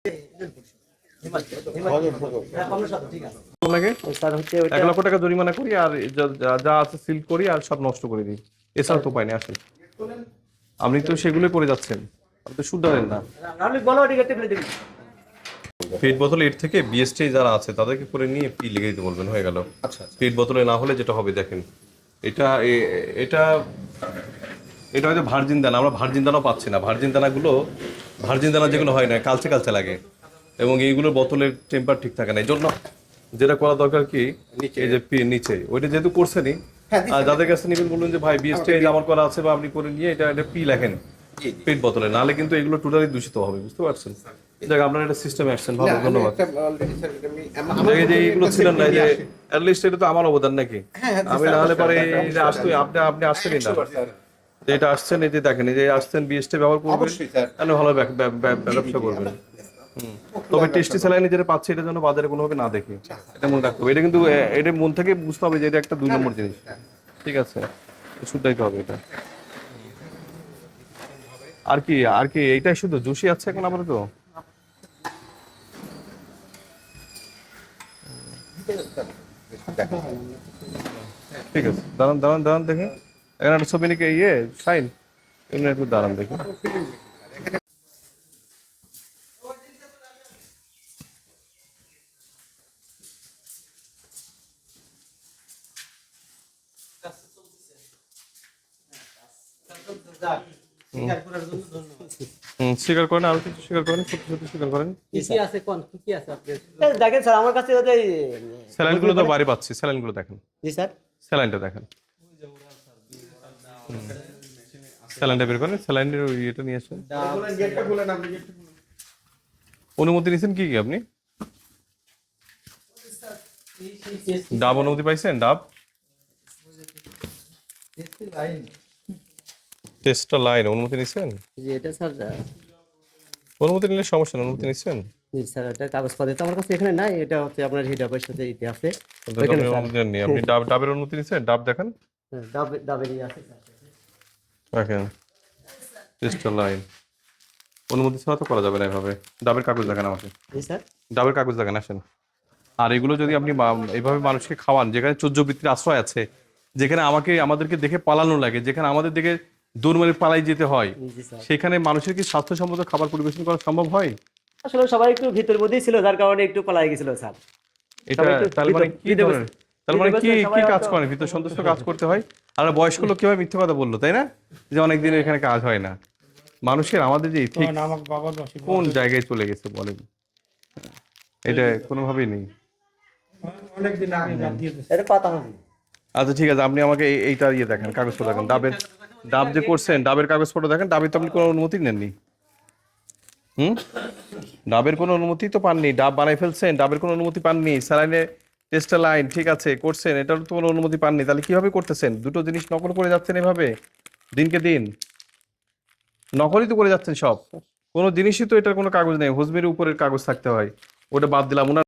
এক লক্ষ টাকা জরিমানা করি আর যা আছে সিল করি আর সব নষ্ট করে দিই, এছাড়া তো উপায় নেই। আসেন, আপনি তো সেগুলো করে যাচ্ছেন, আপনি তো শুধরালেন না। ফিট বোতল এর থেকে বিএসটি যারা আছে তাদেরকে করে নিয়ে পি লিখে দিতে বলবেন, হয়ে গেল। ফিট বোতলে না হলে যেটা হবে দেখেন, এটা এটা এটা হয়তো ভার্জিন দানা, আমরা ভার্জিন দানাও পাচ্ছি না। ভার্জিন দানা যেগুলো হয় না কালচে কালচে লাগে, এবং এইগুলোর বোতলের টেম্পার ঠিক থাকে না। এই জন্য যেটা করা দরকার কি, এই যে নিচে ওইটা যেহেতু করছেনই, যাদের কাছে নিবেন বলুন যে ভাই বিএসটি আমার করা আছে, বা আপনি করে নিয়ে এটা পি লেখেন পেট বোতলে, নাহলে কিন্তু এগুলো টোটালি দূষিত হবে, বুঝতে পারছেন? দেখ আপনার একটা সিস্টেমে আসছেন, ভালো, ধন্যবাদ। যে এইগুলো ছিলেন না, যে অ্যাটলিস্ট এটা তো আমার অবদান নাকি, আমি না হলে পরে আসতো আপনি আসছেনই না, এটা আসছেন, এই যে দেখেন, এই যে আসছেন বিএসটি ব্যবহার করবেন, তাহলে ভালো ব্যবসা করবেন। তবে টেস্টি স্যালাইন যেটা পাচ্ছে এটার জন্য বাজারে কোনোভাবে না দেখি, এটা মনে রাখতে হবে। এটা কিন্তু এটা মন থেকে বুঝতে হবে যে এটা একটা 2 নম্বর জিনিস, ঠিক আছে? শুধরাইতে হবে এটা। আর কি এইটাই শুধু জুসি আছে এখন আপাতত? ঠিক আছে, দাঁড়ান দেখে এখানে একটা ছবি নাকি সাইন, এমনি একটু দাঁড়ান দেখি। স্বীকার করেন, আরো কিছু স্বীকার করেন, সত্যি স্বীকার করেন। দেখেন স্যার আমার কাছে স্যালাইনগুলো তো বাড়ি পাচ্ছি, স্যালাইনগুলো দেখেন। জি স্যার, স্যালাইনটা দেখেন, স্যালাইনটা বের করেন, স্যালাইনের ইয়েটা নিয়ে আসেন। অনুমতি নিয়েছেন কি আপনি? ডাব অনুমতি পাইছেন? ডাব টেস্টটা লাইন অনুমতি নিছেন? জি এটা স্যার, অনুমতি নিলে সমস্যা না, অনুমতি নিছেন? জি স্যার এটা কাগজপত্র তো আমার কাছে এখানে নাই, এটা হচ্ছে আপনার হিডাবের সাথে ইতি আছে। আপনি ডাবের অনুমতি নিছেন? ডাব দেখেন, ডাবেরই আছে দেখেন টেস্টটা লাইন, অনুমতি ছাড়া তো করা যাবে না এভাবে। ডাবের কাগজ দেখেন আমাকে, জি স্যার, ডাবের কাগজ দেখেন, আসেন। আর এগুলো যদি আপনি এইভাবে মানুষকে খাওয়ান, যেখানে চৌর্যবৃত্তির আশ্রয় আছে, যেখানে আমাদেরকে দেখে পালানো লাগে, যেখানে আমাদের দেখে দৌড় মারি পালাই যেতে হয়, জি স্যার। সেখানে মানুষের কি স্বাস্থ্যসম্মত খাবার পরিবেশন করা সম্ভব হয়? আসলে সবাই একটু ভিতর মধ্যেই ছিল, যার কারণে একটু পালাই গেছিল স্যার। এটা তাহলে মানে কি ধরনের, তার মানে কি কাজ করেন? ভিতর সন্তুষ্ট কাজ করতে হয়। আর বয়স্ক লোক কিভাবে মিথ্যে কথা বললো, তাই না? যে অনেকদিন এখানে কাজ হয় না। মানুষের আমাদের যে ঠিক কোন জায়গায় চলে গেছে বলেন, এটা কোনোভাবেই নেই। এটা পাতা হবে। আচ্ছা ঠিক আছে, আপনি আমাকে এইটা দেখেন, কাগজপত্র দেখেন, ডাব যে করছেন, ডাবের কাগজপত্র দেখেন। ডাবের তো আপনি কোনো অনুমতি নেননি। ডাবের কোনো অনুমতি তো পাননি, ডাব বানাই ফেলছেন, ডাবের কোনো অনুমতি পাননি। স্যালাইনে টেস্ট লাইন ঠিক আছে করছেন, এটার তো কোনো অনুমতি পাননি, তাহলে কিভাবে করতেছেন? দুটো জিনিস নকল করে যাচ্ছেন এভাবে দিনকে দিন, নকলই তো করে যাচ্ছেন সব। কোনো জিনিসই তো এটার কোনো কাগজ নেই, হুজমের উপরের কাগজ থাকতে হয়, ওটা বাদ দিলাম।